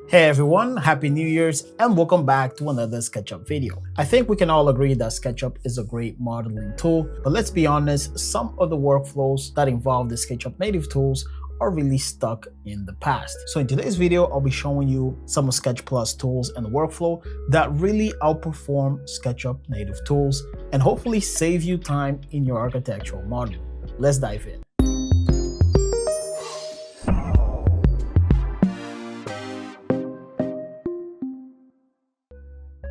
Hey everyone, Happy New Year's and welcome back to another SketchUp video. I think we can all agree that SketchUp is a great modeling tool, but let's be honest, some of the workflows that involve the SketchUp native tools are really stuck in the past. So in today's video, I'll be showing you some of SketchPlus tools and workflow that really outperform SketchUp native tools and hopefully save you time in your architectural modeling. Let's dive in.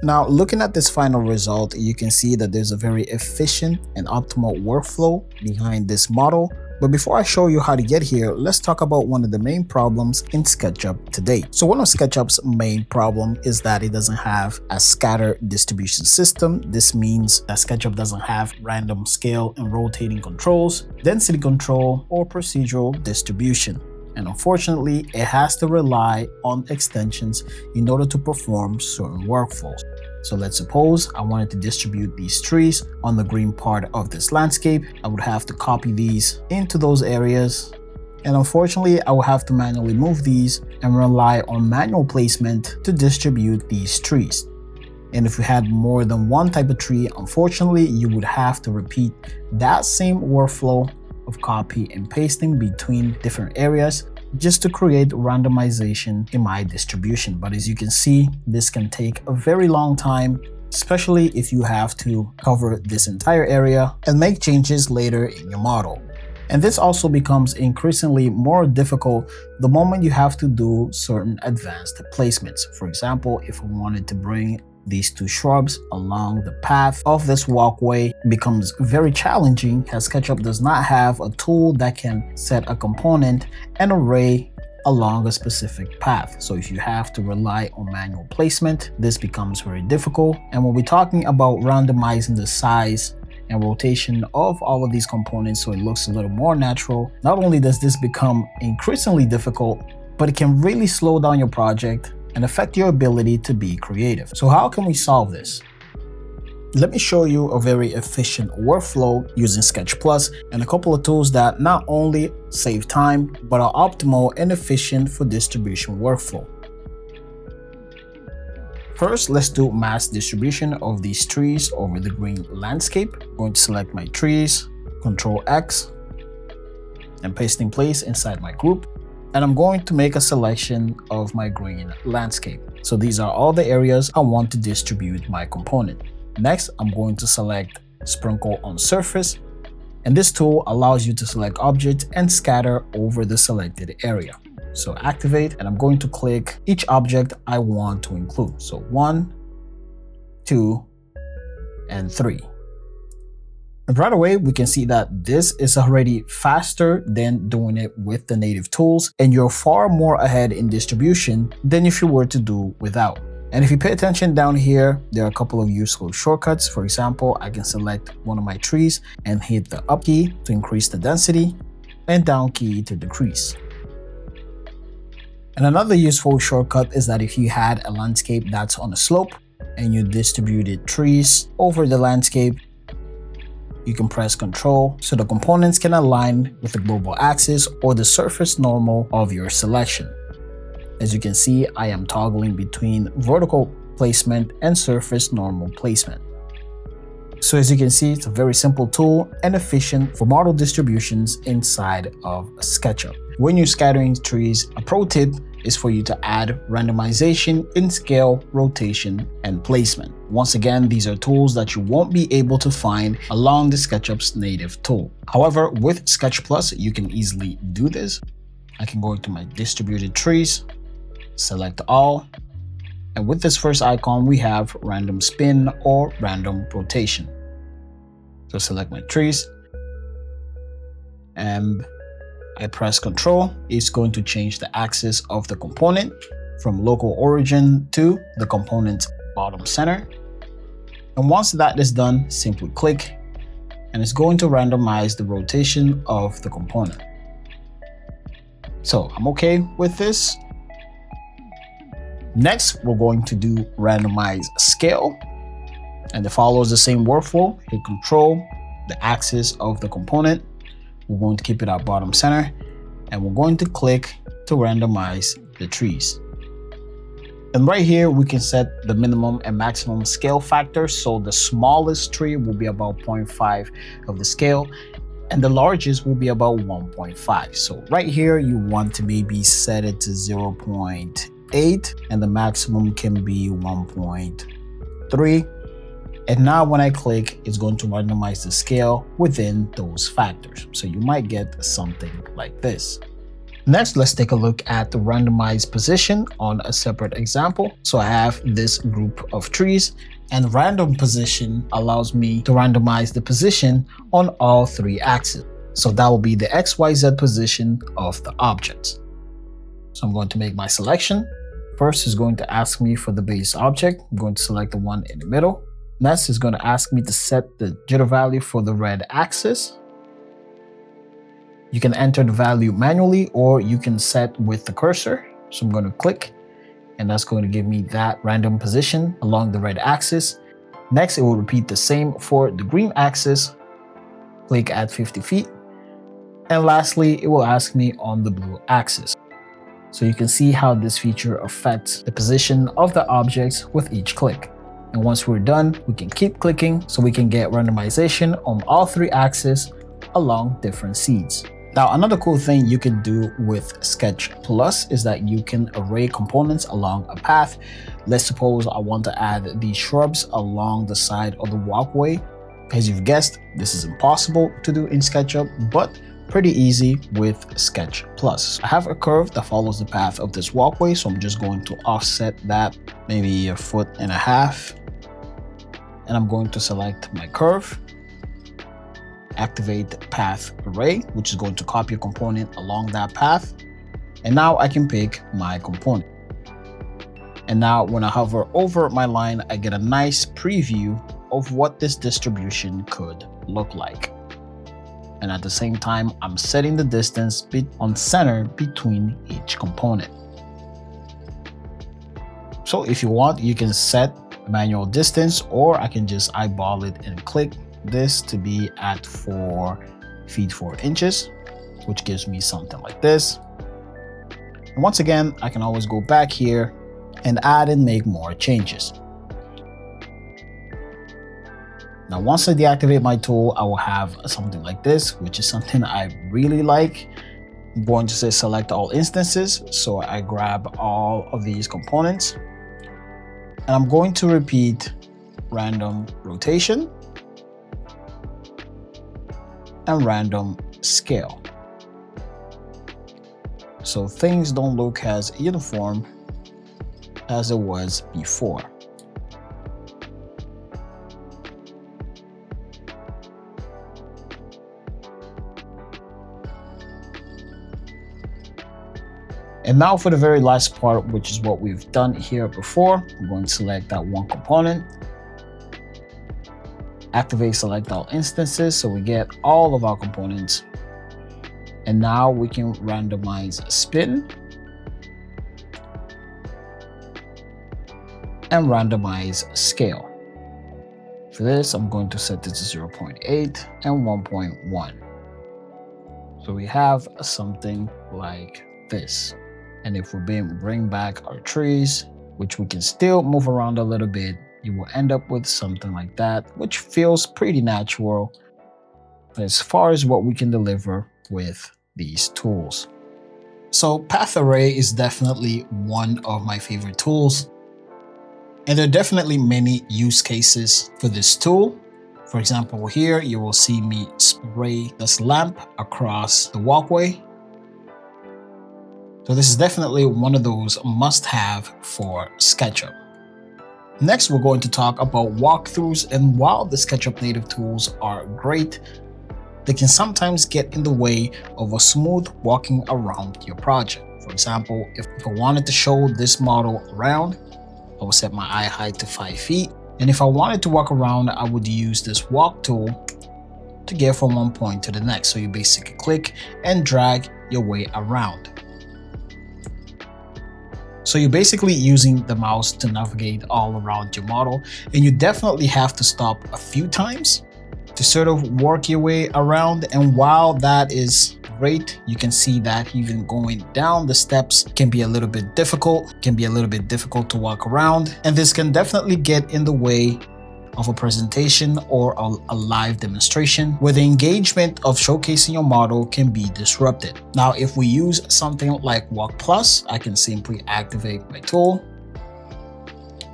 Now, looking at this final result, you can see that there's a very efficient and optimal workflow behind this model. But before I show you how to get here, let's talk about one of the main problems in SketchUp today. So one of SketchUp's main problem is that it doesn't have a scatter distribution system. This means that SketchUp doesn't have random scale and rotating controls, density control, or procedural distribution. And unfortunately, it has to rely on extensions in order to perform certain workflows. So let's suppose I wanted to distribute these trees on the green part of this landscape. I would have to copy these into those areas. And unfortunately, I will have to manually move these and rely on manual placement to distribute these trees. And if you had more than one type of tree, unfortunately, you would have to repeat that same workflow of copy and pasting between different areas just to create randomization in my distribution. But as you can see, this can take a very long time, especially if you have to cover this entire area and make changes later in your model. And this also becomes increasingly more difficult the moment you have to do certain advanced placements. For example, if I wanted to bring these two shrubs along the path of this walkway, becomes very challenging as SketchUp does not have a tool that can set a component and array along a specific path. So if you have to rely on manual placement, this becomes very difficult. And when we're talking about randomizing the size and rotation of all of these components so it looks a little more natural, not only does this become increasingly difficult, but it can really slow down your project and affect your ability to be creative. So how can we solve this? Let me show you a very efficient workflow using SketchPlus and a couple of tools that not only save time, but are optimal and efficient for distribution workflow. First, let's do mass distribution of these trees over the green landscape. I'm going to select my trees, Control X, and paste in place inside my group. And I'm going to make a selection of my green landscape. So these are all the areas I want to distribute my component. Next, I'm going to select Sprinkle on Surface. And this tool allows you to select objects and scatter over the selected area. So activate, and I'm going to click each object I want to include. So 1, 2, and 3. And right away, we can see that this is already faster than doing it with the native tools, and you're far more ahead in distribution than if you were to do without. And if you pay attention down here, there are a couple of useful shortcuts. For example, I can select one of my trees and hit the up key to increase the density and down key to decrease. And another useful shortcut is that if you had a landscape that's on a slope and you distributed trees over the landscape, you can press Ctrl so the components can align with the global axis or the surface normal of your selection. As you can see, I am toggling between vertical placement and surface normal placement. So as you can see, it's a very simple tool and efficient for model distributions inside of SketchUp. When you're scattering trees, a pro tip is for you to add randomization in scale, rotation, and placement. Once again, these are tools that you won't be able to find along the SketchUp's native tool. However, with SketchPlus, you can easily do this. I can go into my distributed trees, select all, and with this first icon, we have random spin or random rotation. So select my trees, and I press Ctrl. It's going to change the axis of the component from local origin to the component's bottom center. And once that is done, simply click, and it's going to randomize the rotation of the component. So I'm okay with this. Next, we're going to do randomize scale, and it follows the same workflow. Hit Control, the axis of the component. We're going to keep it at bottom center, and we're going to click to randomize the trees. And right here, we can set the minimum and maximum scale factors. So the smallest tree will be about 0.5 of the scale, and the largest will be about 1.5. So right here, you want to maybe set it to 0.8, and the maximum can be 1.3. And now when I click, it's going to randomize the scale within those factors. So you might get something like this. Next, let's take a look at the randomized position on a separate example. So I have this group of trees, and random position allows me to randomize the position on all three axes. So that will be the XYZ position of the objects. So I'm going to make my selection. First is going to ask me for the base object. I'm going to select the one in the middle. Next is going to ask me to set the jitter value for the red axis. You can enter the value manually, or you can set with the cursor. So I'm going to click, and that's going to give me that random position along the red axis. Next, it will repeat the same for the green axis. Click at 50 feet. And lastly, it will ask me on the blue axis. So you can see how this feature affects the position of the objects with each click. And once we're done, we can keep clicking so we can get randomization on all three axes along different seeds. Now, another cool thing you can do with SketchPlus is that you can array components along a path. Let's suppose I want to add these shrubs along the side of the walkway. As you've guessed, this is impossible to do in SketchUp, but pretty easy with SketchPlus. I have a curve that follows the path of this walkway, so I'm just going to offset that maybe 1.5 feet. And I'm going to select my curve, activate path array, which is going to copy a component along that path. And now I can pick my component. And now when I hover over my line, I get a nice preview of what this distribution could look like. And at the same time, I'm setting the distance on center between each component. So if you want, you can set manual distance, or I can just eyeball it and click this to be at 4 feet 4 inches, which gives me something like this. And once again, I can always go back here and add and make more changes. Now, once I deactivate my tool, I will have something like this, which is something I really like. I'm going to say select all instances. So I grab all of these components, and I'm going to repeat random rotation and random scale. So things don't look as uniform as it was before. And now for the very last part, which is what we've done here before, I'm going to select that one component, activate select all instances so we get all of our components. And now we can randomize spin and randomize scale. For this, I'm going to set this to 0.8 and 1.1. So we have something like this. And if we bring back our trees, which we can still move around a little bit, you will end up with something like that, which feels pretty natural as far as what we can deliver with these tools. So Path Array is definitely one of my favorite tools. And there are definitely many use cases for this tool. For example, here you will see me spray this lamp across the walkway. So this is definitely one of those must-have for SketchUp. Next, we're going to talk about walkthroughs, and while the SketchUp native tools are great, they can sometimes get in the way of a smooth walking around your project. For example, if I wanted to show this model around, I would set my eye height to 5 feet. And if I wanted to walk around, I would use this walk tool to get from one point to the next. So you basically click and drag your way around. So you're basically using the mouse to navigate all around your model, and you definitely have to stop a few times to sort of work your way around. And while that is great. You can see that even going down the steps can be a little bit difficult, to walk around, and this can definitely get in the way of a presentation or a live demonstration where the engagement of showcasing your model can be disrupted. Now, if we use something like Walk Plus, I can simply activate my tool.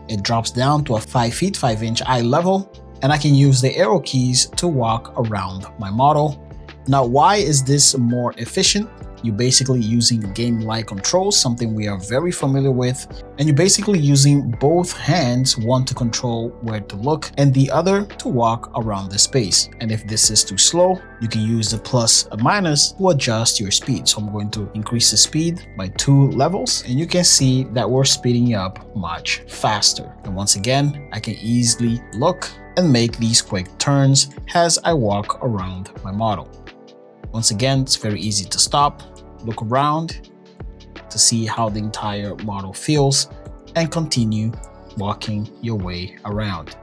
It drops down to a 5 feet 5 inch eye level, and I can use the arrow keys to walk around my model. Now, why is this more efficient? You're basically using game-like controls, something we are very familiar with, and you're basically using both hands, one to control where to look and the other to walk around the space. And if this is too slow, you can use the plus or minus to adjust your speed. So I'm going to increase the speed by 2 levels, and you can see that we're speeding up much faster. And once again, I can easily look and make these quick turns as I walk around my model. Once again, it's very easy to stop, look around to see how the entire model feels, and continue walking your way around.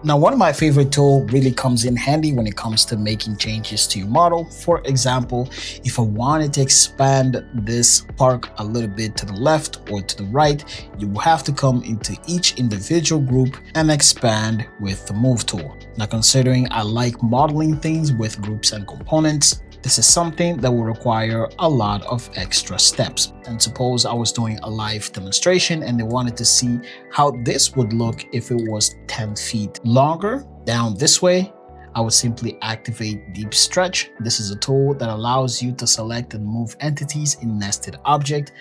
Now, one of my favorite tools really comes in handy when it comes to making changes to your model. For example, if I wanted to expand this park a little bit to the left or to the right, you will have to come into each individual group and expand with the move tool. Now, considering I like modeling things with groups and components, this is something that will require a lot of extra steps. And suppose I was doing a live demonstration and they wanted to see how this would look if it was 10 feet longer down this way, I would simply activate Deep Stretch. This is a tool that allows you to select and move entities in nested object.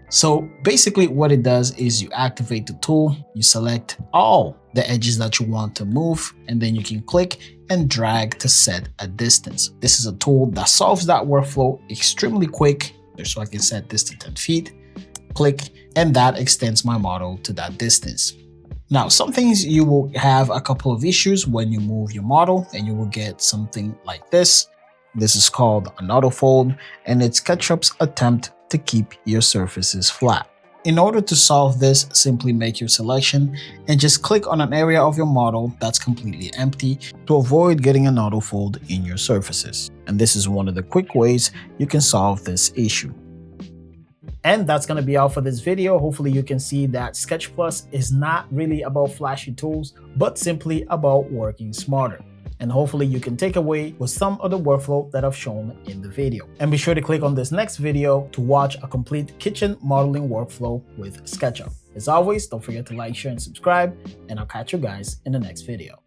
So basically what it does is you activate the tool, you select all the edges that you want to move, and then you can click and drag to set a distance. This is a tool that solves that workflow extremely quick. So I can set this to 10 feet, click, and that extends my model to that distance. Now, some things you will have a couple of issues when you move your model, and you will get something like this. This is called an autofold, and it's SketchUp's attempt to keep your surfaces flat. In order to solve this, simply make your selection and just click on an area of your model that's completely empty to avoid getting an autofold in your surfaces. And this is one of the quick ways you can solve this issue. And that's going to be all for this video. Hopefully you can see that SketchPlus is not really about flashy tools, but simply about working smarter. And hopefully you can take away with some of the workflow that I've shown in the video. And be sure to click on this next video to watch a complete kitchen modeling workflow with SketchUp. As always, don't forget to like, share, and subscribe, and I'll catch you guys in the next video.